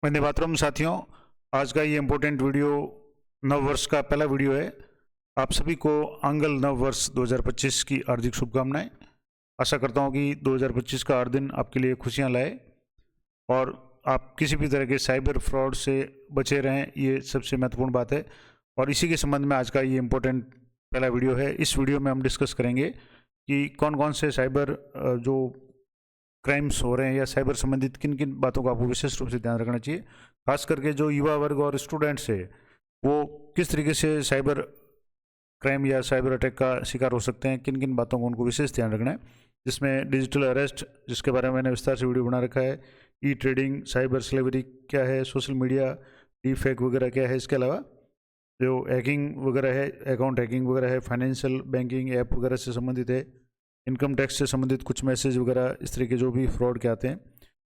वंदे मातरम साथियों, आज का ये इम्पोर्टेंट वीडियो नव वर्ष का पहला वीडियो है। आप सभी को आंगल नव वर्ष 2025 की हार्दिक शुभकामनाएं। आशा करता हूँ कि 2025 का हर दिन आपके लिए खुशियाँ लाए और आप किसी भी तरह के साइबर फ्रॉड से बचे रहें, ये सबसे महत्वपूर्ण बात है। और इसी के संबंध में आज का ये इम्पोर्टेंट पहला वीडियो है। इस वीडियो में हम डिस्कस करेंगे कि कौन कौन से साइबर जो क्राइम्स हो रहे हैं या साइबर संबंधित किन किन बातों का आपको विशेष रूप से ध्यान रखना चाहिए। खास करके जो युवा वर्ग और स्टूडेंट्स है वो किस तरीके से साइबर क्राइम या साइबर अटैक का शिकार हो सकते हैं, किन किन बातों को उनको विशेष ध्यान रखना है, जिसमें डिजिटल अरेस्ट, जिसके बारे में मैंने विस्तार से वीडियो बना रखा है, ई ट्रेडिंग, साइबर स्लेवरी क्या है, सोशल मीडिया डीफेक वगैरह क्या है, इसके अलावा जो हैकिंग वगैरह है, अकाउंट हैकिंग वगैरह है, फाइनेंशियल बैंकिंग ऐप वगैरह से संबंधित है, इनकम टैक्स से संबंधित कुछ मैसेज वगैरह, इस तरह के जो भी फ्रॉड के आते हैं,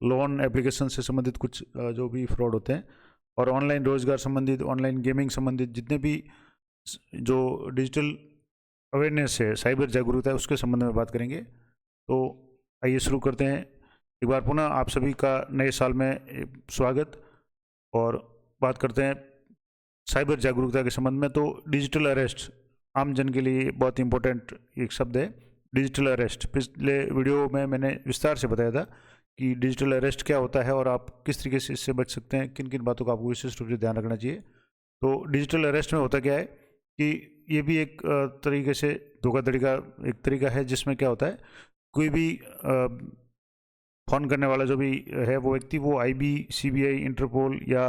लोन एप्लीकेशन से संबंधित कुछ जो भी फ्रॉड होते हैं, और ऑनलाइन रोजगार संबंधित, ऑनलाइन गेमिंग संबंधित जितने भी जो डिजिटल अवेयरनेस है, साइबर जागरूकता है, उसके संबंध में बात करेंगे। तो आइए शुरू करते हैं। एक बार पुनः आप सभी का नए साल में स्वागत। और बात करते हैं साइबर जागरूकता के संबंध में। तो डिजिटल अरेस्ट आम जन के लिए बहुत इंपॉर्टेंट एक शब्द है, डिजिटल अरेस्ट। पिछले वीडियो में मैंने विस्तार से बताया था कि डिजिटल अरेस्ट क्या होता है और आप किस तरीके से इससे बच सकते हैं, किन किन बातों का आपको विशेष रूप से ध्यान रखना चाहिए। तो डिजिटल अरेस्ट में होता क्या है कि ये भी एक तरीके से धोखाधड़ी का एक तरीका है, जिसमें क्या होता है, कोई भी फ़ोन करने वाला जो भी है वो व्यक्ति, वो आईबी, सीबीआई, इंटरपोल या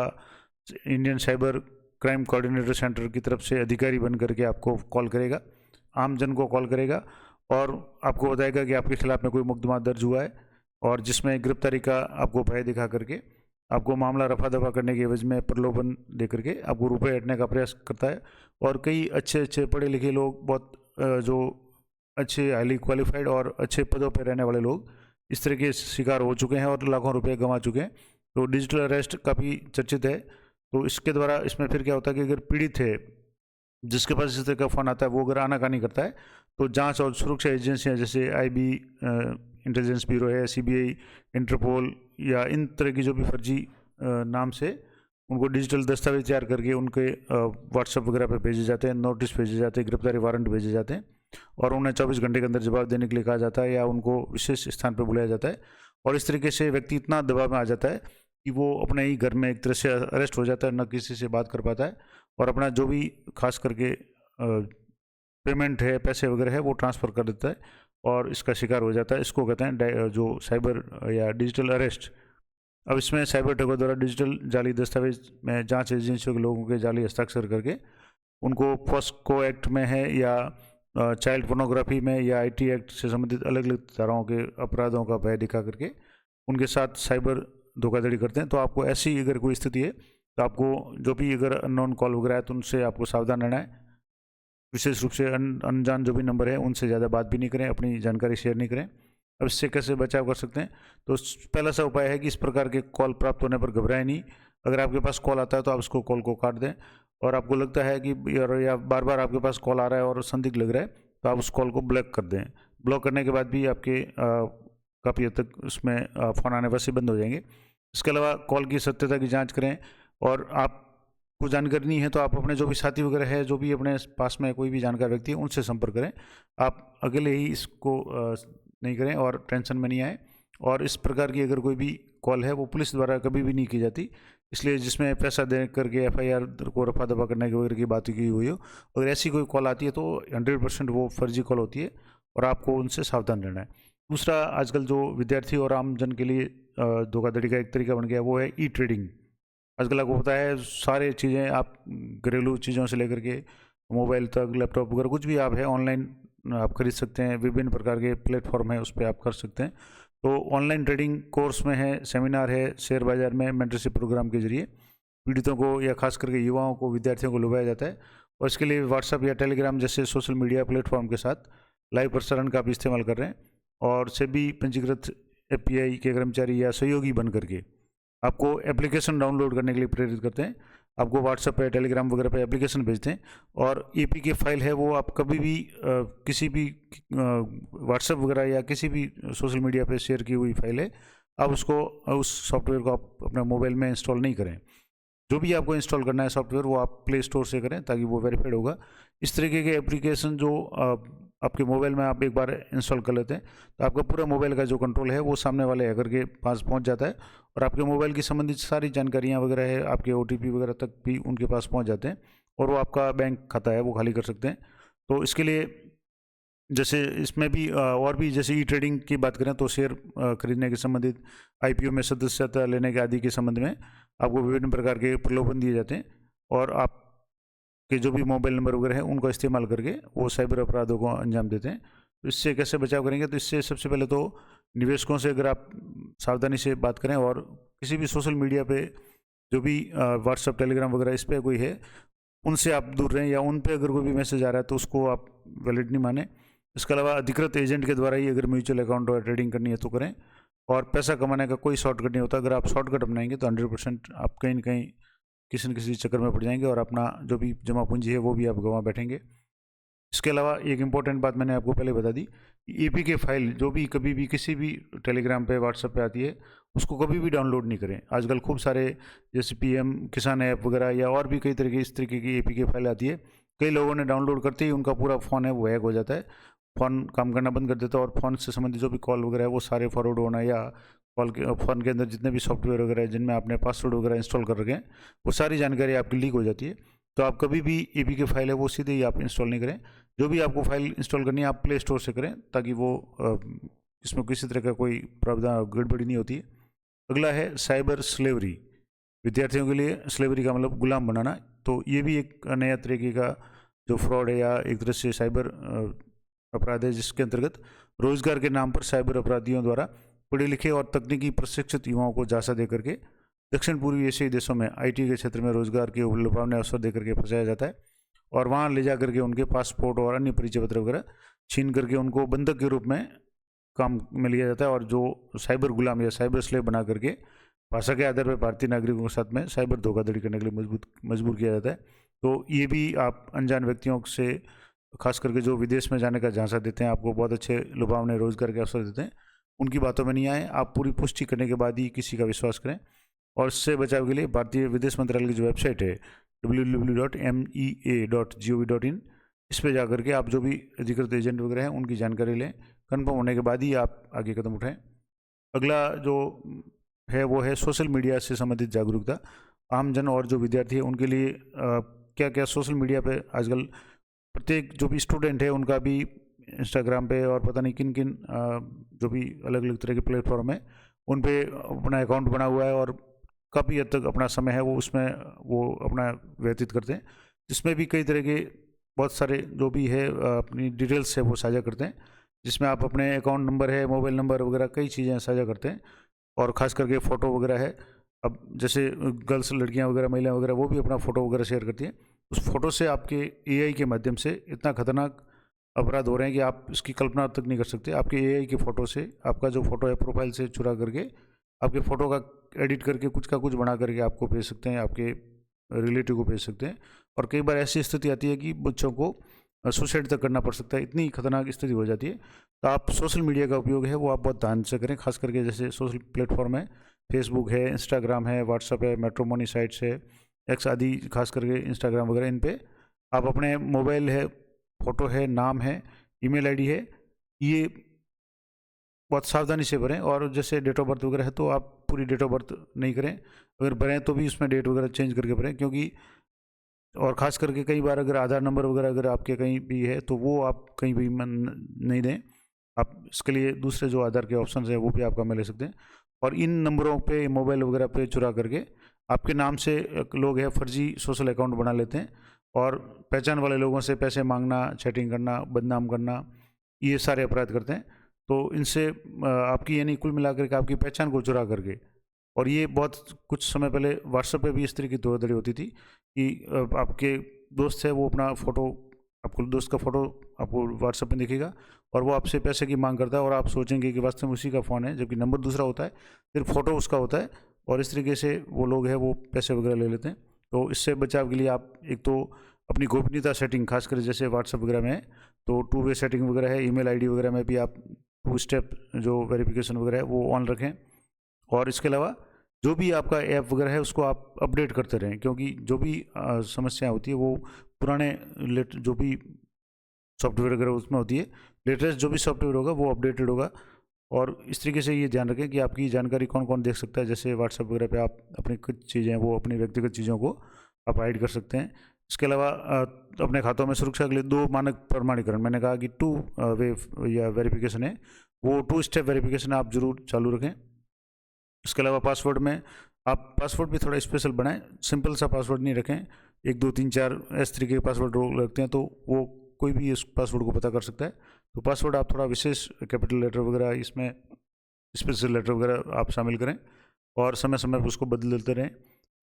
Indian cyber crime coordinator centre की तरफ से अधिकारी बन करके आपको कॉल करेगा, आम जन को कॉल करेगा और आपको बताएगा कि आपके खिलाफ में कोई मुकदमा दर्ज हुआ है, और जिसमें गिरफ्तारी का आपको भय दिखा करके आपको मामला रफा दफा करने के एवज में प्रलोभन दे करके आपको रुपए हटने का प्रयास करता है। और कई अच्छे अच्छे पढ़े लिखे लोग, बहुत जो अच्छे हाईली क्वालिफाइड और अच्छे पदों पर रहने वाले लोग इस तरह के शिकार हो चुके हैं और लाखों रुपए गंवा चुके हैं। तो डिजिटल अरेस्ट काफ़ी चर्चित है। तो इसके द्वारा इसमें फिर क्या होता है कि अगर पीड़ित है, जिसके पास इस तरह का फ़ोन आता है, वो अगर आनाकानी करता है तो जांच और सुरक्षा एजेंसियां जैसे आईबी, इंटेलिजेंस ब्यूरो है, सीबीआई, इंटरपोल या इन तरह की जो भी फर्जी नाम से उनको डिजिटल दस्तावेज तैयार करके उनके व्हाट्सएप वगैरह पे भेजे जाते हैं, नोटिस भेजे जाते हैं, गिरफ्तारी वारंट भेजे जाते हैं और उन्हें 24 घंटे के अंदर जवाब देने के लिए कहा जाता है या उनको विशेष स्थान पर बुलाया जाता है। और इस तरीके से व्यक्ति इतना दबाव में आ जाता है कि वो अपने ही घर में एक तरह से अरेस्ट हो जाता है, न किसी से बात कर पाता है और अपना जो भी खास करके पेमेंट है, पैसे वगैरह है, वो ट्रांसफ़र कर देता है और इसका शिकार हो जाता है। इसको कहते हैं जो साइबर या डिजिटल अरेस्ट। अब इसमें साइबर ठगों द्वारा डिजिटल जाली दस्तावेज में जांच एजेंसियों के लोगों के जाली हस्ताक्षर करके उनको पॉस्को एक्ट में है या चाइल्ड पोर्नोग्राफी में या आईटी एक्ट से संबंधित अलग अलग धाराओं के अपराधों का भय दिखा करके उनके साथ साइबर धोखाधड़ी करते हैं। तो आपको ऐसी अगर कोई स्थिति है तो आपको जो भी अगर अननोन कॉल वगैरह है तो उनसे आपको सावधान रहना है। विशेष रूप से अनजान जो भी नंबर है उनसे ज़्यादा बात भी नहीं करें, अपनी जानकारी शेयर नहीं करें। अब इससे कैसे बचाव कर सकते हैं? तो पहला सा उपाय है कि इस प्रकार के कॉल प्राप्त होने पर घबराएं नहीं। अगर आपके पास कॉल आता है तो आप उसको कॉल को काट दें, और आपको लगता है कि या बार बार आपके पास कॉल आ रहा है और संदिग्ध लग रहा है तो आप उस कॉल को ब्लॉक कर दें। ब्लॉक करने के बाद भी आपके काफ़ी हद तक उसमें फ़ोन आने वैसे बंद हो जाएंगे। इसके अलावा कॉल की सत्यता की जाँच करें, और आपको जानकारी नहीं है तो आप अपने जो भी साथी वगैरह है, जो भी अपने पास में कोई भी जानकार व्यक्ति है, उनसे संपर्क करें। आप अकेले ही इसको नहीं करें और टेंशन में नहीं आए। और इस प्रकार की अगर कोई भी कॉल है वो पुलिस द्वारा कभी भी नहीं की जाती, इसलिए जिसमें पैसा दे करके एफआईआर को रफा दफा करने के वगैरह की बात की हुई हो, अगर ऐसी कोई कॉल आती है तो 100% वो फर्जी कॉल होती है और आपको उनसे सावधान रहना है। दूसरा, आजकल जो विद्यार्थी और आम जन के लिए धोखाधड़ी का एक तरीका बन गया वो है ई ट्रेडिंग। आजकल आपको पता है सारे चीज़ें, आप घरेलू चीज़ों से लेकर के मोबाइल तक, लैपटॉप वगैरह कुछ भी आप है ऑनलाइन आप खरीद सकते हैं। विभिन्न प्रकार के प्लेटफॉर्म है, उस पर आप कर सकते हैं। तो ऑनलाइन ट्रेडिंग कोर्स में है, सेमिनार है, शेयर बाजार में मेंटरशिप प्रोग्राम के जरिए पीड़ितों को या खास करके युवाओं को, विद्यार्थियों को लुभाया जाता है। और इसके लिए व्हाट्सएप या टेलीग्राम जैसे सोशल मीडिया प्लेटफॉर्म के साथ लाइव प्रसारण का आप इस्तेमाल कर रहे हैं, और सेबी पंजीकृत एपीआई के कर्मचारी या सहयोगी बन करके आपको एप्लीकेशन डाउनलोड करने के लिए प्रेरित करते हैं। आपको व्हाट्सएप पे, टेलीग्राम वगैरह पे एप्लीकेशन भेजते हैं, और एपीके फाइल है वो आप कभी भी किसी भी व्हाट्सएप वगैरह या किसी भी सोशल मीडिया पे शेयर की हुई फाइल है, आप उसको उस सॉफ्टवेयर को आप अपने मोबाइल में इंस्टॉल नहीं करें। जो भी आपको इंस्टॉल करना है सॉफ्टवेयर वो आप प्ले स्टोर से करें ताकि वो वेरीफाइड होगा। इस तरीके के एप्लीकेशन जो आपके मोबाइल में आप एक बार इंस्टॉल कर लेते हैं तो आपका पूरा मोबाइल का जो कंट्रोल है वो सामने वाले हैकर के पास पहुंच जाता है और आपके मोबाइल की संबंधित सारी जानकारियां वगैरह है, आपके OTP वगैरह तक भी उनके पास पहुंच जाते हैं और वो आपका बैंक खाता है वो खाली कर सकते हैं। तो इसके लिए जैसे इसमें भी और भी जैसे ई ट्रेडिंग की बात करें तो शेयर खरीदने के संबंधित, IPO में सदस्यता लेने के आदि के संबंध में आपको विभिन्न प्रकार के प्रलोभन दिए जाते हैं और आपके जो भी मोबाइल नंबर वगैरह हैं उनका इस्तेमाल करके वो साइबर अपराधों को अंजाम देते हैं। तो इससे कैसे बचाव करेंगे, तो इससे सबसे पहले तो निवेशकों से अगर आप सावधानी से बात करें और किसी भी सोशल मीडिया पे जो भी व्हाट्सअप, टेलीग्राम वगैरह इस पर कोई है उनसे आप दूर रहें, या उन पे अगर कोई भी मैसेज आ रहा है तो उसको आप वैलिड नहीं माने। इसके अलावा अधिकृत एजेंट के द्वारा ही अगर म्यूचुअल अकाउंट और ट्रेडिंग करनी है तो करें। और पैसा कमाने का कोई शॉर्टकट नहीं होता, अगर आप शॉर्टकट अपनाएंगे तो 100% आप कहीं ना कहीं किसी न किसी चक्कर में पड़ जाएंगे और अपना जो भी जमा पूंजी है वो भी आप गंवा बैठेंगे। इसके अलावा एक इम्पॉर्टेंट बात मैंने आपको पहले बता दी, APK फाइल जो भी कभी भी किसी भी टेलीग्राम पे, व्हाट्सएप पे आती है उसको कभी भी डाउनलोड नहीं करें। आजकल खूब सारे जैसे PM किसान ऐप वगैरह या और भी कई तरह की इस तरीके की APK फाइल आती है, कई लोगों ने डाउनलोड करते ही उनका पूरा फ़ोन है वो हैक हो जाता है, फ़ोन काम करना बंद कर देता है और फ़ोन से संबंधित जो भी कॉल वगैरह है वो सारे फॉरवर्ड होना, या कॉल के फ़ोन के अंदर जितने भी सॉफ्टवेयर वगैरह है जिनमें आपने पासवर्ड वगैरह इंस्टॉल कर रखे हैं वो सारी जानकारी आपकी लीक हो जाती है। तो आप कभी भी APK फाइल है वो सीधे ही आप इंस्टॉल नहीं करें। जो भी आपको फाइल इंस्टॉल करनी है आप प्ले स्टोर से करें ताकि वो इसमें किसी तरह का कोई प्रावधान गड़बड़ी नहीं होती है। अगला है साइबर स्लेवरी। विद्यार्थियों के लिए स्लेवरी का मतलब गुलाम बनाना। तो ये भी एक नया तरीके का जो फ्रॉड है या एक तरह से साइबर अपराध है, जिसके अंतर्गत रोजगार के नाम पर साइबर अपराधियों द्वारा पढ़े लिखे और तकनीकी प्रशिक्षित युवाओं को झांसा देकर के दक्षिण पूर्वी एशियाई देशों में IT के क्षेत्र में रोजगार के लुभावने अवसर देकर के फंसाया जाता है और वहाँ ले जा करके उनके पासपोर्ट और अन्य परिचय पत्र वगैरह छीन करके उनको बंधक के रूप में काम में लिया जाता है और जो साइबर गुलाम या साइबर स्लेव बना करके भाषा के आधार पर भारतीय नागरिकों के साथ में साइबर धोखाधड़ी करने के लिए मजबूर किया जाता है। तो ये भी आप अनजान व्यक्तियों से, खास करके जो विदेश में जाने का झांसा देते हैं, आपको बहुत अच्छे लुभावने रोजगार के अवसर देते हैं, उनकी बातों में नहीं आए। आप पूरी पुष्टि करने के बाद ही किसी का विश्वास करें। और इससे बचाव के लिए भारतीय विदेश मंत्रालय की जो वेबसाइट है www.mea.gov.in, इस पर जाकर के आप जो भी अधिकृत एजेंट वगैरह हैं उनकी जानकारी लें। कन्फर्म होने के बाद ही आप आगे कदम उठाएं। अगला जो है वो है सोशल मीडिया से संबंधित जागरूकता। आम जन और जो विद्यार्थी है उनके लिए क्या क्या सोशल मीडिया पे आजकल प्रत्येक जो भी स्टूडेंट है उनका भी इंस्टाग्राम पे और पता नहीं किन किन जो भी अलग अलग तरह के प्लेटफॉर्म है उन पे अपना अकाउंट बना हुआ है और काफ़ी हद तक अपना समय है वो उसमें वो अपना व्यतीत करते हैं, जिसमें भी कई तरह के बहुत सारे जो भी है अपनी डिटेल्स है वो साझा करते हैं, जिसमें आप अपने अकाउंट नंबर है, मोबाइल नंबर वगैरह कई चीज़ें साझा करते हैं और ख़ास करके फ़ोटो वगैरह है। अब जैसे गर्ल्स, लड़कियां वगैरह, महिला वगैरह वो भी अपना फ़ोटो वगैरह शेयर करती हैं। उस फोटो से आपके AI के माध्यम से इतना खतरनाक अपराध हो रहे हैं कि आप इसकी कल्पना तक नहीं कर सकते। आपके AI की फ़ोटो से आपका जो फ़ोटो है प्रोफाइल से चुरा करके आपके फ़ोटो का एडिट करके कुछ का कुछ बना करके आपको भेज सकते हैं, आपके रिलेटिव को भेज सकते हैं। और कई बार ऐसी स्थिति आती है कि बच्चों को सुसाइड तक करना पड़ सकता है, इतनी खतरनाक स्थिति हो जाती है। तो आप सोशल मीडिया का उपयोग है वो आप बहुत ध्यान से करें, खास करके जैसे सोशल प्लेटफॉर्म है, फेसबुक है, इंस्टाग्राम है, व्हाट्सअप है, मैट्रोमनी साइट्स है, X आदि, खास करके इंस्टाग्राम वगैरह, इन पे आप अपने मोबाइल है, फ़ोटो है, नाम है, ईमेल ID है, ये बहुत सावधानी से भरें। और जैसे डेट ऑफ बर्थ वगैरह है तो आप पूरी डेट ऑफ बर्थ नहीं करें, अगर भरें तो भी उसमें डेट वगैरह चेंज करके भरें, क्योंकि और ख़ास करके कई बार अगर आधार नंबर वगैरह अगर आपके कहीं भी है तो वो आप कहीं भी नहीं दें। आप इसके लिए दूसरे जो आधार के ऑप्शन है वो भी आप काम में ले सकते हैं। और इन नंबरों पे, मोबाइल वगैरह पे चुरा करके आपके नाम से लोग हैं फर्जी सोशल अकाउंट बना लेते हैं और पहचान वाले लोगों से पैसे मांगना, चैटिंग करना, बदनाम करना, ये सारे अपराध करते हैं। तो इनसे आपकी यानी कुल मिलाकर के आपकी पहचान को चुरा करके, और ये बहुत कुछ समय पहले व्हाट्सएप पे भी इस तरह की धोखाधड़ी होती थी कि आपके दोस्त है वो अपना फ़ोटो, आपको दोस्त का फ़ोटो आपको व्हाट्सएप में दिखेगा और वो आपसे पैसे की मांग करता है और आप सोचेंगे कि वास्तव में उसी का फ़ोन है, जबकि नंबर दूसरा होता है, सिर्फ फ़ोटो उसका होता है, और इस तरीके से वो लोग हैं वो पैसे वगैरह ले लेते हैं। तो इससे बचाव के लिए आप एक तो अपनी गोपनीयता सेटिंग, खासकर जैसे व्हाट्सएप वगैरह में है तो 2 वे सेटिंग वगैरह है, ईमेल ID वगैरह में भी आप 2 स्टेप जो वेरिफिकेशन वगैरह है वो ऑन रखें। और इसके अलावा जो भी आपका ऐप वगैरह है उसको आप अपडेट करते रहें, क्योंकि जो भी समस्या होती है वो पुराने जो भी सॉफ्टवेयर वगैरह उसमें होती है, लेटेस्ट जो भी सॉफ्टवेयर होगा वो अपडेटेड होगा। और इस तरीके से ये ध्यान रखें कि आपकी जानकारी कौन कौन देख सकता है। जैसे व्हाट्सएप वगैरह पे आप अपनी कुछ चीज़ें हैं वो अपनी व्यक्तिगत चीज़ों को आप हाइड कर सकते हैं। इसके अलावा अपने खातों में सुरक्षा के लिए 2 मानक प्रमाणीकरण, मैंने कहा कि 2 वे या वेरिफिकेशन है, वो 2 स्टेप वेरिफिकेशन आप जरूर चालू रखें। इसके अलावा पासवर्ड में आप पासवर्ड भी थोड़ा स्पेशल बनाएं, सिंपल सा पासवर्ड नहीं रखें। 1 2 3 4 इस तरीके के पासवर्ड रखते हैं तो वो कोई भी इस पासवर्ड को पता कर सकता है। तो पासवर्ड आप थोड़ा विशेष कैपिटल लेटर वगैरह, इसमें स्पेशल लेटर वगैरह आप शामिल करें और समय समय पर उसको बदलते रहें।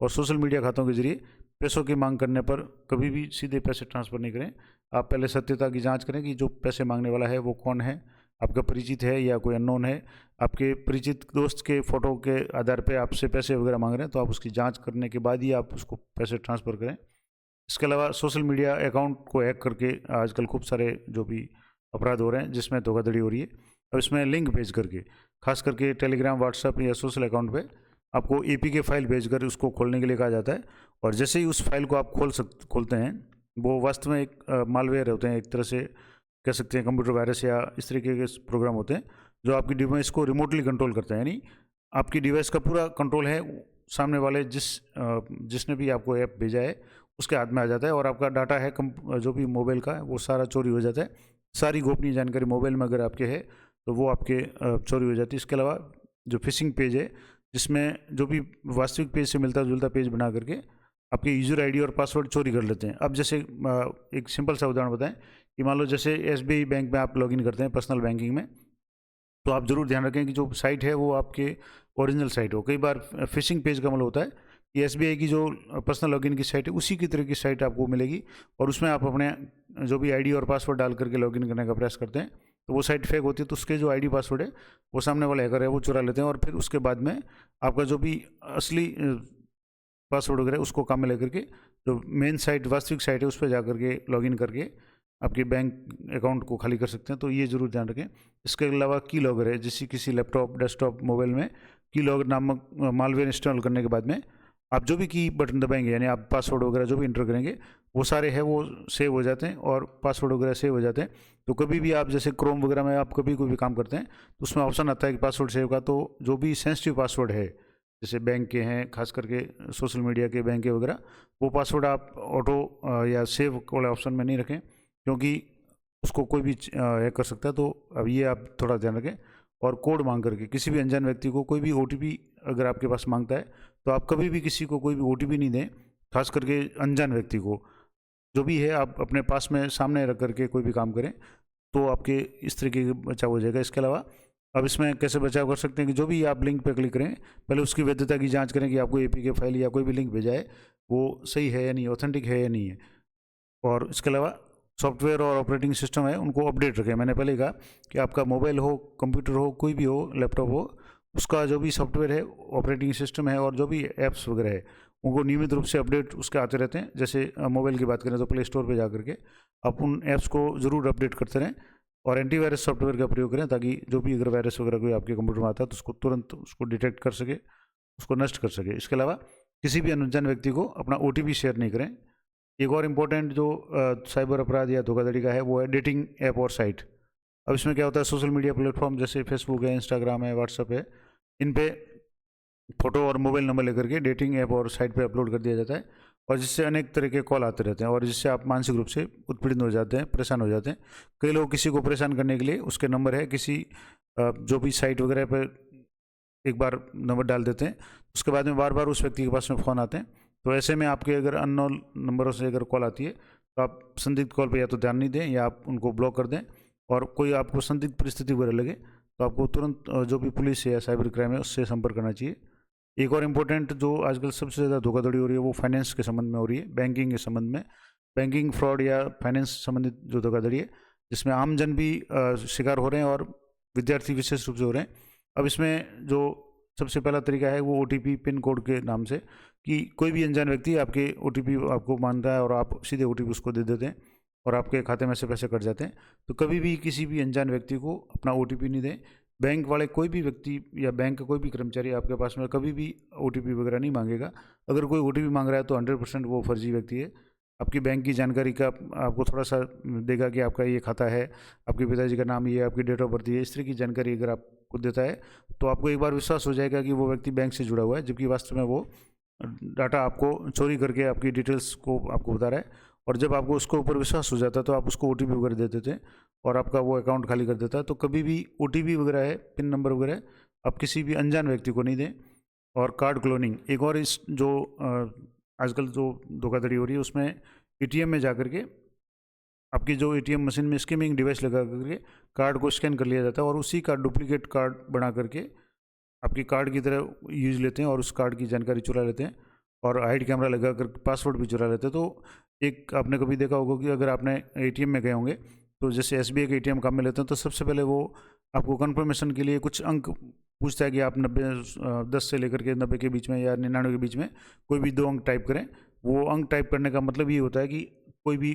और सोशल मीडिया खातों के जरिए पैसों की मांग करने पर कभी भी सीधे पैसे ट्रांसफ़र नहीं करें। आप पहले सत्यता की जांच करें कि जो पैसे मांगने वाला है वो कौन है, आपका परिचित है या कोई अननोन है। आपके परिचित दोस्त के फ़ोटो के आधार पे आपसे पैसे वगैरह मांग रहे हैं तो आप उसकी जांच करने के बाद ही आप उसको पैसे ट्रांसफ़र करें। इसके अलावा सोशल मीडिया अकाउंट को हैक करके आजकल खूब सारे जो भी अपराध हो रहे हैं जिसमें धोखाधड़ी हो रही है। अब इसमें लिंक भेज करके, खास करके टेलीग्राम, व्हाट्सएप या सोशल अकाउंट पे आपको APK फाइल भेजकर उसको खोलने के लिए कहा जाता है। और जैसे ही उस फाइल को आप खोलते हैं, वो वास्तव में एक मालवेयर होते हैं, एक तरह से कह सकते हैं कंप्यूटर वायरस या इस तरीके के प्रोग्राम होते हैं जो आपकी डिवाइस को रिमोटली कंट्रोल करते हैं। यानी आपकी डिवाइस का पूरा कंट्रोल है सामने वाले जिसने भी आपको ऐप भेजा है उसके हाथ में आ जाता है और आपका डाटा है जो भी मोबाइल का है वो सारा चोरी हो जाता है। सारी गोपनीय जानकारी मोबाइल में अगर आपके है तो वो आपके चोरी हो जाती है। इसके अलावा जो फिशिंग पेज है जिसमें जो भी वास्तविक पेज से मिलता जुलता पेज बना करके आपके यूज़र ID और पासवर्ड चोरी कर लेते हैं। अब जैसे एक सिंपल सा उदाहरण बताएं कि मान लो जैसे SBI बैंक में आप लॉगिन करते हैं पर्सनल बैंकिंग में, तो आप ज़रूर ध्यान रखें कि जो साइट है वो आपके ओरिजिनल साइट हो। कई बार फिशिंग पेज का मतलब होता है कि SBI की जो पर्सनल लॉगिन की साइट है उसी की तरह की साइट आपको मिलेगी और उसमें आप अपने जो भी ID और पासवर्ड डाल करके लॉगिन करने का प्रयास करते हैं तो वो साइट फेक होती है। तो उसके जो ID पासवर्ड है वो सामने वाला हैकर है वो चुरा लेते हैं और फिर उसके बाद में आपका जो भी असली पासवर्ड वगैरह उसको काम में लेकर के जो मेन साइट वास्तविक साइट है उस पर जा करके लॉगिन करके आपके बैंक अकाउंट को खाली कर सकते हैं। तो ये ज़रूर ध्यान रखें। इसके अलावा की लॉगर है, जैसे किसी लैपटॉप, डेस्कटॉप, मोबाइल में की लॉगर नामक मालवेयर इंस्टॉल करने के बाद में आप जो भी की बटन दबाएंगे यानी आप पासवर्ड वगैरह जो भी इंटर करेंगे वो सारे है वो सेव हो जाते हैं और पासवर्ड वगैरह सेव हो जाते हैं। तो कभी भी आप जैसे क्रोम वगैरह में आप कभी कोई भी काम करते हैं तो उसमें ऑप्शन आता है कि पासवर्ड सेव का, तो जो भी सेंसिटिव पासवर्ड है जैसे बैंक के हैं, खास करके सोशल मीडिया के, बैंक के वगैरह, वो पासवर्ड आप ऑटो या सेव वाले ऑप्शन में नहीं रखें क्योंकि उसको कोई भी हैक कर सकता है। तो अब ये आप थोड़ा ध्यान रखें। और कोड मांग करके किसी भी अनजान व्यक्ति को कोई भी OTP अगर आपके पास मांगता है तो आप कभी भी किसी को कोई भी OTP नहीं दें, खास करके अनजान व्यक्ति को। जो भी है आप अपने पास में सामने रख करके कोई भी काम करें तो आपके इस तरीके का बचाव हो जाएगा। इसके अलावा अब इसमें कैसे बचाव कर सकते हैं कि जो भी आप लिंक पे क्लिक करें पहले उसकी वैधता की जांच करें कि आपको APK फाइल या कोई भी लिंक भेजा है वो सही है या नहीं, ऑथेंटिक है या नहीं है। और इसके अलावा सॉफ्टवेयर और ऑपरेटिंग सिस्टम है उनको अपडेट रखें। मैंने पहले कहा कि आपका मोबाइल हो, कंप्यूटर हो, कोई भी हो, लैपटॉप हो, उसका जो भी सॉफ्टवेयर है, ऑपरेटिंग सिस्टम है और जो भी ऐप्स वगैरह है उनको नियमित रूप से अपडेट उसके आते रहते हैं। जैसे मोबाइल की बात करें तो प्ले स्टोर पर जा करके आप उन ऐप्स को ज़रूर अपडेट करते रहें और एंटीवायरस सॉफ्टवेयर का प्रयोग करें ताकि जो भी अगर वायरस वगैरह कोई आपके कंप्यूटर में आता है तो उसको तुरंत उसको डिटेक्ट कर सके, उसको नष्ट कर सके। इसके अलावा किसी भी अनजान व्यक्ति को अपना OTP शेयर नहीं करें। एक और इम्पोर्टेंट जो साइबर अपराध या धोखाधड़ी का है वो है डेटिंग ऐप और साइट। अब इसमें क्या होता है, सोशल मीडिया प्लेटफॉर्म जैसे फेसबुक है, इंस्टाग्राम है, व्हाट्सएप है, इन पे फ़ोटो और मोबाइल नंबर लेकर के डेटिंग ऐप और साइट पे अपलोड कर दिया जाता है और जिससे अनेक तरह के कॉल आते रहते हैं और जिससे आप मानसिक रूप से उत्पीड़ित हो जाते हैं, परेशान हो जाते हैं। कई लोग किसी को परेशान करने के लिए उसके नंबर है किसी जो भी साइट वगैरह पर एक बार नंबर डाल देते हैं, उसके बाद में बार बार उस व्यक्ति के पास में फ़ोन आते हैं। तो ऐसे में आपके अगर अननोन नंबरों से अगर कॉल आती है तो आप संदिग्ध कॉल पे या तो ध्यान नहीं दें या आप उनको ब्लॉक कर दें। और कोई आपको संदिग्ध परिस्थिति वगैरह लगे तो आपको तुरंत जो भी पुलिस या साइबर क्राइम है उससे संपर्क करना चाहिए। एक और इम्पोर्टेंट जो आजकल सबसे ज़्यादा धोखाधड़ी हो रही है वो फाइनेंस के संबंध में हो रही है, बैंकिंग के संबंध में। बैंकिंग फ्रॉड या फाइनेंस संबंधित जो धोखाधड़ी है जिसमें आम जन भी शिकार हो रहे हैं और विद्यार्थी विशेष रूप से हो रहे हैं। अब इसमें जो सबसे पहला तरीका है वो OTP पिन कोड के नाम से, कि कोई भी अनजान व्यक्ति आपके OTP आपको मांगता है और आप सीधे OTP उसको दे देते हैं और आपके खाते में से पैसे कट जाते हैं। तो कभी भी किसी भी अनजान व्यक्ति को अपना OTP नहीं दें। बैंक वाले कोई भी व्यक्ति या बैंक का कोई भी कर्मचारी आपके पास में कभी भी ओटीपी वगैरह नहीं मांगेगा। अगर कोई ओटीपी मांग रहा है तो 100% वो फर्जी व्यक्ति है। आपकी बैंक की जानकारी का आपको थोड़ा सा देगा कि आपका ये खाता है, आपके पिताजी का नाम ये है, आपकी डेट ऑफ बर्थ ये, इस तरह की जानकारी अगर आपको देता है तो आपको एक बार विश्वास हो जाएगा कि वो व्यक्ति बैंक से जुड़ा हुआ है, जबकि वास्तव में वो डाटा आपको चोरी करके आपकी डिटेल्स को आपको बता रहा है। और जब आपको उसके ऊपर विश्वास हो जाता है तो आप उसको ओटीपी वगैरह दे देते हैं और आपका वो अकाउंट खाली कर देता है। तो कभी भी ओटीपी वगैरह है, पिन नंबर वगैरह है, आप किसी भी अनजान व्यक्ति को नहीं दें। और कार्ड क्लोनिंग एक और इस जो आजकल जो धोखाधड़ी हो रही है उसमें एटीएम में जाकर के आपकी जो एटीएम मशीन में स्किमिंग डिवाइस लगा करके कार्ड को स्कैन कर लिया जाता है और उसी का डुप्लीकेट कार्ड बना करके आपकी कार्ड की तरह यूज लेते हैं और उस कार्ड की जानकारी चुरा लेते हैं और हाइड कैमरा लगा कर पासवर्ड भी चुरा लेते हैं। तो एक आपने कभी देखा होगा कि अगर आपने एटीएम में गए होंगे तो जैसे एसबीआई के एटीएम काम में लेते हैं तो सबसे पहले वो आपको कंफर्मेशन के लिए कुछ अंक पूछता है कि आप 10 से लेकर के 90 के बीच में या 99 के बीच में कोई भी 2 अंक टाइप करें। वो अंक टाइप करने का मतलब ये होता है कि कोई भी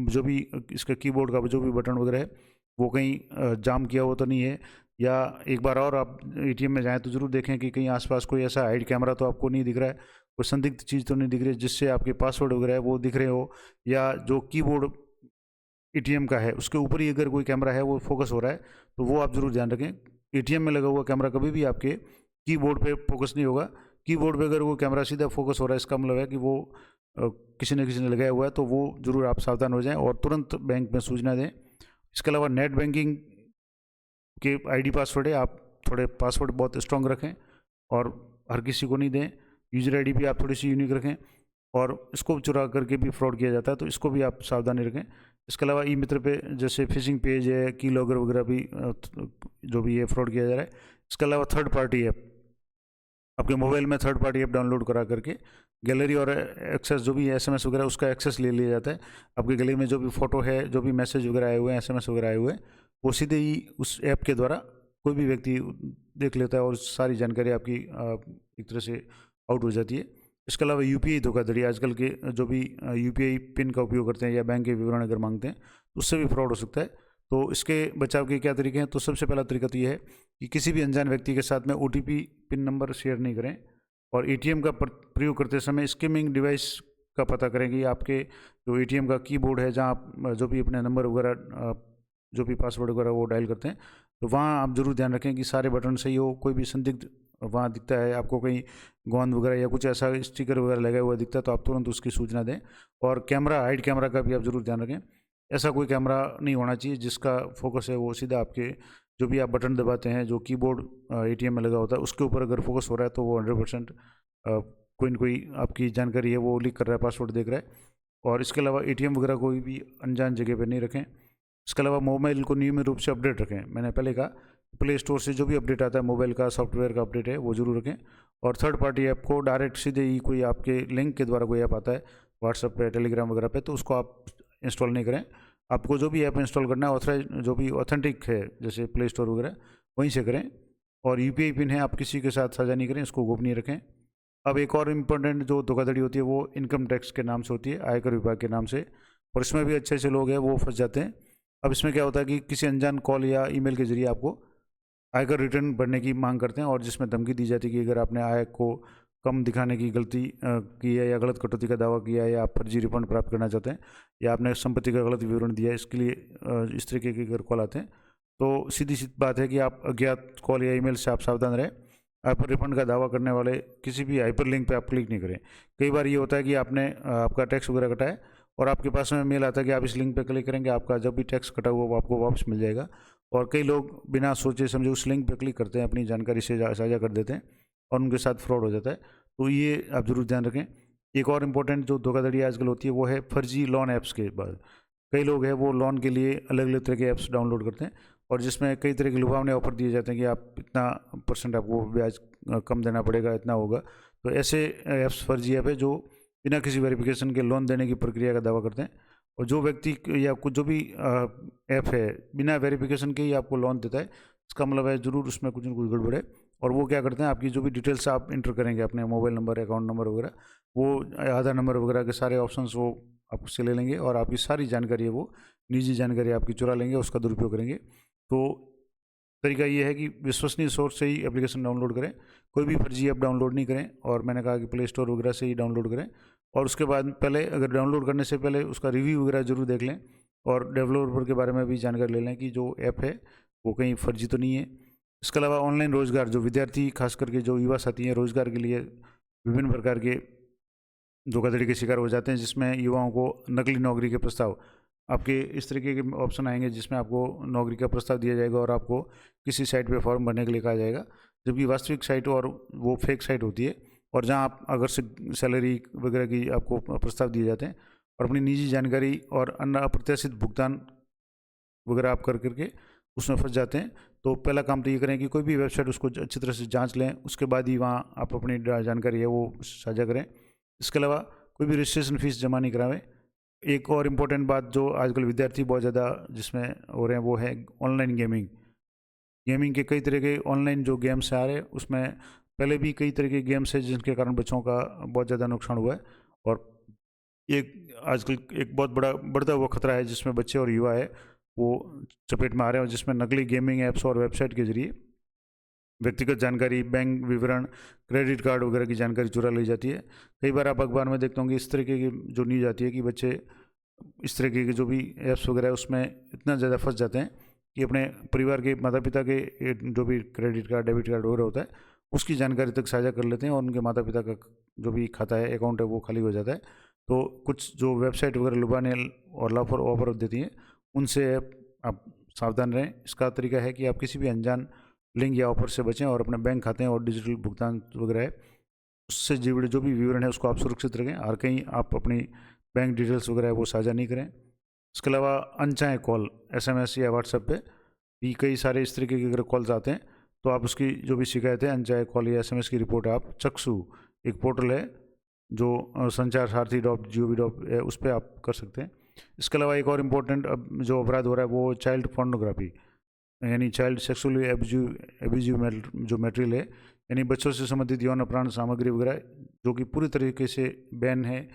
जो भी इसका कीबोर्ड का जो भी बटन वगैरह है वो कहीं जाम किया हुआ तो नहीं है। या एक बार और आप एटीएम में जाएं तो ज़रूर देखें कि कहीं आसपास कोई ऐसा हाइड कैमरा तो आपको नहीं दिख रहा है, कोई संदिग्ध चीज़ तो नहीं दिख रही है जिससे आपके पासवर्ड वगैरह है वो दिख रहे हो, या जो कीबोर्ड एटीएम का है उसके ऊपर ही अगर कोई कैमरा है वो फोकस हो रहा है तो वो आप ज़रूर ध्यान रखें। एटीएम में लगा हुआ कैमरा कभी भी आपके कीबोर्ड पे फोकस नहीं होगा। कीबोर्ड पे अगर वो कैमरा सीधा फोकस हो रहा है इसका मतलब है कि वो किसी ने लगाया हुआ है, तो वो ज़रूर आप सावधान हो जाएं और तुरंत बैंक में सूचना दें। इसके अलावा नेट बैंकिंग के आईडी पासवर्ड है, आप थोड़े पासवर्ड बहुत स्ट्रॉन्ग रखें और हर किसी को नहीं दें। यूजर आईडी भी आप थोड़ी सी यूनिक रखें और इसको चुरा करके भी फ्रॉड किया जाता है तो इसको भी आप सावधानी रखें। इसके अलावा ई मित्र पे जैसे फिशिंग पेज है, की लॉगर वगैरह भी जो भी है फ्रॉड किया जा रहा है। इसके अलावा थर्ड पार्टी ऐप, आपके मोबाइल में थर्ड पार्टी ऐप डाउनलोड करा करके गैलरी और एक्सेस जो भी एसएमएस वगैरह उसका एक्सेस ले लिया जाता है। आपकी गैलरी में जो भी फ़ोटो है, जो भी मैसेज वगैरह आए हुए हैं, एसएमएस वगैरह आए हुए हैं, वो सीधे ही उस ऐप के द्वारा कोई भी व्यक्ति देख लेता है और सारी जानकारी आपकी एक तरह से आउट हो जाती है। इसके अलावा यूपीआई धोखाधड़ी, आजकल के जो भी यूपीआई पिन का उपयोग करते हैं या बैंक के विवरण अगर मांगते हैं तो उससे भी फ्रॉड हो सकता है। तो इसके बचाव के क्या तरीके हैं? तो सबसे पहला तरीका तो ये है कि किसी भी अनजान व्यक्ति के साथ में ओटीपी पिन नंबर शेयर नहीं करें और एटीएम का प्रयोग करते समय स्किमिंग डिवाइस का पता करें कि आपके जो एटीएम का कीबोर्ड है जहाँ आप जो भी अपने नंबर वगैरह जो भी पासवर्ड वगैरह वो डायल करते हैं तो वहाँ आप ज़रूर ध्यान रखें कि सारे बटन सही हो। कोई भी संदिग्ध वहाँ दिखता है आपको, कहीं गोंद वगैरह या कुछ ऐसा स्टिकर वगैरह लगा हुआ दिखता है तो आप तुरंत उसकी सूचना दें। और कैमरा, हाइड कैमरा का भी आप ज़रूर ध्यान रखें। ऐसा कोई कैमरा नहीं होना चाहिए जिसका फोकस है वो सीधा आपके जो भी आप बटन दबाते हैं, जो कीबोर्ड एटीएम में लगा होता है उसके ऊपर अगर फोकस हो रहा है तो वो 100% कोई न कोई आपकी जानकारी है वो लीक कर रहा है, पासवर्ड देख रहा है। और इसके अलावा एटीएम वगैरह कोई भी अनजान जगह पर नहीं रखें। इसके अलावा मोबाइल को नियमित रूप से अपडेट रखें। मैंने पहले कहा प्ले स्टोर से जो भी अपडेट आता है मोबाइल का सॉफ्टवेयर का अपडेट है वो जरूर रखें। और थर्ड पार्टी ऐप को डायरेक्ट सीधे ही कोई आपके लिंक के द्वारा कोई ऐप आता है व्हाट्सएप पे, टेलीग्राम वगैरह पे, तो उसको आप इंस्टॉल नहीं करें। आपको जो भी ऐप इंस्टॉल करना है ऑथराइज जो भी ऑथेंटिक है जैसे प्ले स्टोर वगैरह वहीं से करें। और यूपीआई पिन है आप किसी के साथ साझा नहीं करें, इसको गोपनीय रखें। अब एक और इम्पोर्टेंट जो धोखाधड़ी होती है वो इनकम टैक्स के नाम से होती है, आयकर विभाग के नाम से, और इसमें भी अच्छे अच्छे लोग हैं वो फंस जाते हैं। अब इसमें क्या होता है कि किसी अनजान कॉल या ईमेल के जरिए आपको आयकर रिटर्न भरने की मांग करते हैं और जिसमें धमकी दी जाती है कि अगर आपने आय को कम दिखाने की गलती की है या गलत कटौती का दावा किया है या आप फर्जी रिफंड प्राप्त करना चाहते हैं या आपने संपत्ति का गलत विवरण दिया है, इसके लिए इस तरीके के अगर कॉल आते हैं तो सीधी सी बात है कि आप अज्ञात कॉल या ईमेल से आप सावधान रहें। हाइपर रिफंड का दावा करने वाले किसी भी हाइपर लिंक पे आप क्लिक नहीं करें। कई बार ये होता है कि आपने आपका टैक्स वगैरह कटा है और आपके पास में मेल आता है कि आप इस लिंक पे क्लिक करेंगे, आपका जब भी टैक्स कटा हुआ वो आपको वापस मिल जाएगा। और कई लोग बिना सोचे समझे उस लिंक पे क्लिक करते हैं, अपनी जानकारी से साझा कर देते हैं और उनके साथ फ्रॉड हो जाता है। तो ये आप ज़रूर ध्यान रखें। एक और इम्पोर्टेंट जो धोखाधड़ी आजकल होती है वो है फर्जी लोन ऐप्स के बाद। कई लोग हैं वो लोन के लिए अलग अलग तरह के ऐप्स डाउनलोड करते हैं और जिसमें कई तरह के लुभावने ऑफर दिए जाते हैं कि आप इतना % आपको ब्याज कम देना पड़ेगा, इतना होगा। तो ऐसे ऐप्स फर्जी ऐप है जो बिना किसी वेरिफिकेशन के लोन देने की प्रक्रिया का दावा करते हैं। और जो व्यक्ति या कुछ जो भी ऐप है बिना वेरिफिकेशन के ही आपको लोन देता है, इसका मतलब है ज़रूर उसमें कुछ न कुछ गड़बड़ है। और वो क्या करते हैं, आपकी जो भी डिटेल्स आप इंटर करेंगे, अपने मोबाइल नंबर, अकाउंट नंबर वगैरह, वो आधार नंबर वगैरह के सारे ऑप्शंस वो आपसे ले लेंगे और आपकी सारी जानकारी है वो निजी जानकारी आपकी चुरा लेंगे, उसका दुरुपयोग करेंगे। तो तरीका ये है कि विश्वसनीय सोर्स से ही एप्लीकेशन डाउनलोड करें, कोई भी फर्जी ऐप डाउनलोड नहीं करें। और मैंने कहा कि प्ले स्टोर वगैरह से ही डाउनलोड करें। और उसके बाद पहले अगर डाउनलोड करने से पहले उसका रिव्यू वगैरह जरूर देख लें, और डेवलपर के बारे में भी जानकारी ले लें कि जो ऐप है वो कहीं फर्जी तो नहीं है। इसके अलावा ऑनलाइन रोज़गार, जो विद्यार्थी खास करके जो युवा साथी हैं, रोज़गार के लिए विभिन्न प्रकार के धोखाधड़ी के शिकार हो जाते हैं, जिसमें युवाओं को नकली नौकरी के प्रस्ताव, आपके इस तरीके के ऑप्शन आएंगे जिसमें आपको नौकरी का प्रस्ताव दिया जाएगा और आपको किसी साइट पे फॉर्म भरने के लिए कहा जाएगा, जबकि वास्तविक साइट और वो फेक साइट होती है। और जहां आप अगर सैलरी वगैरह की आपको प्रस्ताव दिए जाते हैं, और अपनी निजी जानकारी और अन्य अप्रत्याशित भुगतान वगैरह आप कर करके उसमें फंस जाते हैं। तो पहला काम तो ये करें कि कोई भी वेबसाइट उसको अच्छी तरह से जांच लें, उसके बाद ही वहाँ आप अपनी जानकारी है वो साझा करें। इसके अलावा कोई भी रजिस्ट्रेशन फीस जमा नहीं करावें। एक और इम्पोर्टेंट बात जो आजकल विद्यार्थी बहुत ज़्यादा जिसमें हो रहे हैं वो है ऑनलाइन गेमिंग। गेमिंग के कई तरह के ऑनलाइन जो गेम्स आ रहे हैं, उसमें पहले भी कई तरह के गेम्स हैं जिनके कारण बच्चों का बहुत ज़्यादा नुकसान हुआ है। और एक आजकल एक बहुत बड़ा बढ़ता हुआ खतरा है जिसमें बच्चे और युवा है वो चपेट में आ रहे हैं, और जिसमें नकली गेमिंग ऐप्स और वेबसाइट के जरिए व्यक्तिगत जानकारी, बैंक विवरण, क्रेडिट कार्ड वगैरह की जानकारी चुरा ली जाती है। कई बार आप अखबार में देखते होंगे इस तरीके की जो न्यूज़ आती है कि बच्चे इस तरीके के जो भी ऐप्स वगैरह है उसमें इतना ज़्यादा फंस जाते हैं कि अपने परिवार के माता पिता के जो भी क्रेडिट कार्ड, डेबिट कार्ड वगैरह होता है उसकी जानकारी तक साझा कर लेते हैं, और उनके माता पिता का जो भी खाता है, अकाउंट है, वो खाली हो जाता है। तो कुछ जो वेबसाइट वगैरह लुभाने और ऑफर देती हैं, उनसे आप सावधान रहें। इसका तरीका है कि आप किसी भी अनजान लिंक या ऑफर से बचें, और अपने बैंक खाते और डिजिटल भुगतान वगैरह है उससे जुड़े जो भी विवरण है उसको आप सुरक्षित रखें, और कहीं आप अपनी बैंक डिटेल्स वगैरह है वो साझा नहीं करें। इसके अलावा अनचाहे कॉल, SMS या व्हाट्सएप पे भी कई सारे इस तरीके के अगर कॉल्स आते हैं तो आप उसकी जो भी शिकायत है, अनचाहे कॉल या SMS की रिपोर्ट आप चक्षु एक पोर्टल है जो संचार सारथी .gov है उस पर आप कर सकते हैं। इसके अलावा एक और इम्पोर्टेंट अब जो अपराध हो रहा है वो चाइल्ड पोर्नोग्राफी, यानी चाइल्ड सेक्सुअली एब्यूजिव जो मटेरियल है, यानी बच्चों से संबंधित यौन अपराध सामग्री वगैरह जो कि पूरी तरीके से बैन है।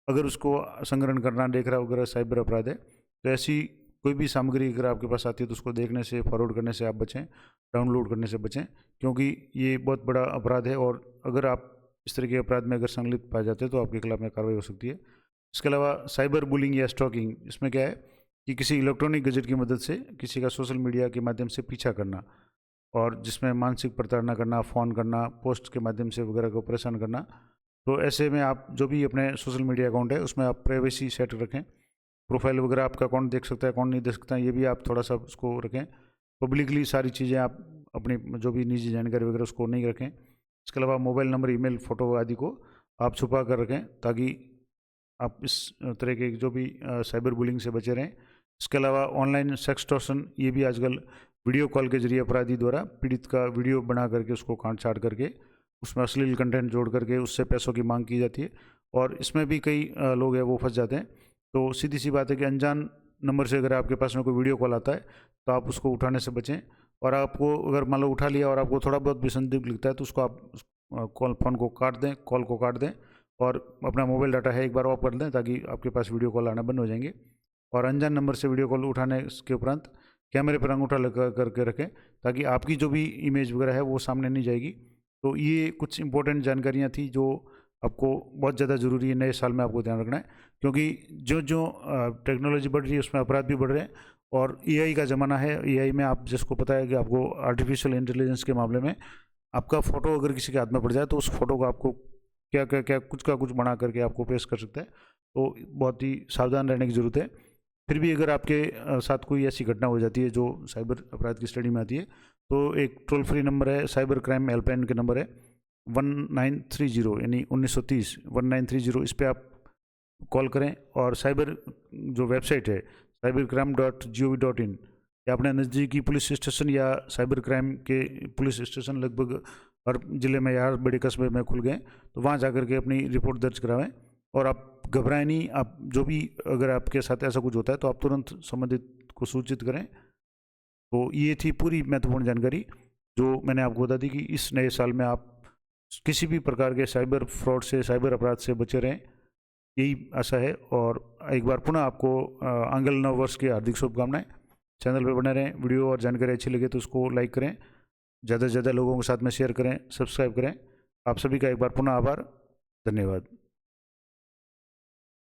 अगर उसको संग्रहण करना, देखना वगैरह साइबर अपराध है। तो ऐसी कोई भी सामग्री अगर आपके पास आती है तो उसको देखने से, फॉरवर्ड करने से आप बचें, डाउनलोड करने से बचें, क्योंकि ये बहुत बड़ा अपराध है। और अगर आप इस तरह के अपराध में अगर संलिप्त पाए जाते हैं तो आपके खिलाफ में कार्रवाई हो सकती है। इसके अलावा साइबर बुलिंग या स्टॉकिंग, इसमें क्या है कि किसी इलेक्ट्रॉनिक गैजेट की मदद से किसी का सोशल मीडिया के माध्यम से पीछा करना, और जिसमें मानसिक प्रताड़ना करना, फ़ोन करना, पोस्ट के माध्यम से वगैरह को परेशान करना। तो ऐसे में आप जो भी अपने सोशल मीडिया अकाउंट है उसमें आप प्राइवेसी सेट रखें, प्रोफाइल वगैरह आपका कौन देख सकता है कौन नहीं देख सकता है ये भी आप थोड़ा सा उसको रखें। पब्लिकली सारी चीज़ें आप अपनी जो भी निजी जानकारी वगैरह उसको नहीं रखें। इसके अलावा मोबाइल नंबर, ईमेल, फ़ोटो आदि को आप छुपा कर रखें ताकि आप इस तरह के जो भी साइबर बुलिंग से बचे रहें। इसके अलावा ऑनलाइन सेक्सटॉर्शन, ये भी आजकल वीडियो कॉल के जरिए अपराधी द्वारा पीड़ित का वीडियो बना करके उसको काट छाट करके उसमें अश्लील कंटेंट जोड़ करके उससे पैसों की मांग की जाती है, और इसमें भी कई लोग हैं वो फंस जाते हैं। तो सीधी सी बात है कि अनजान नंबर से अगर आपके पास में कोई वीडियो कॉल आता है तो आप उसको उठाने से बचें, और आपको अगर मान लो उठा लिया और आपको थोड़ा बहुत भी संदिग्ध लिखता है तो उसको आप फ़ोन को काट दें, कॉल को काट दें, और अपना मोबाइल डाटा है एक बार ऑफ कर दें ताकि आपके पास वीडियो कॉल आना बंद हो जाएंगे। और अनजान नंबर से वीडियो कॉल उठाने के उपरांत कैमरे पर अंगूठा लगा करके रखें ताकि आपकी जो भी इमेज वगैरह है वो सामने नहीं जाएगी। तो ये कुछ इंपॉर्टेंट जानकारियाँ थी जो आपको बहुत ज़्यादा ज़रूरी है नए साल में आपको ध्यान रखना है, क्योंकि जो जो टेक्नोलॉजी बढ़ रही है उसमें अपराध भी बढ़ रहे हैं, और AI का ज़माना है। AI में आप जिसको पता है कि आपको आर्टिफिशियल इंटेलिजेंस के मामले में आपका फ़ोटो अगर किसी के हाथ में पड़ जाए तो उस फोटो को आपको क्या क्या क्या कुछ का कुछ बना करके आपको पेश कर सकता है। तो बहुत ही सावधान रहने की ज़रूरत है। फिर भी अगर आपके साथ कोई ऐसी घटना हो जाती है जो साइबर अपराध की स्टडी में आती है तो एक टोल फ्री नंबर है, साइबर क्राइम हेल्पलाइन के नंबर है 1930, यानी 1930 1930। इस पर आप कॉल करें, और साइबर जो वेबसाइट है cybercrime.gov.in, या अपने नज़दीकी पुलिस स्टेशन या साइबर क्राइम के पुलिस स्टेशन लगभग हर ज़िले में या हर बड़े कस्बे में खुल गए, तो वहाँ जाकर के अपनी रिपोर्ट दर्ज करावें। और आप घबराएं नहीं, आप जो भी अगर आपके साथ ऐसा कुछ होता है तो आप तुरंत संबंधित को सूचित करें। तो ये थी पूरी महत्वपूर्ण जानकारी जो मैंने आपको बता दी कि इस नए साल में आप किसी भी प्रकार के साइबर फ्रॉड से, साइबर अपराध से बचे रहें, यही आशा है। और एक बार पुनः आपको आंगल नव वर्ष की हार्दिक शुभकामनाएं। चैनल पर बने रहें। वीडियो और जानकारी अच्छी लगे तो उसको लाइक करें, ज़्यादा से ज़्यादा लोगों के साथ में शेयर करें, सब्सक्राइब करें। आप सभी का एक बार पुनः आभार, धन्यवाद।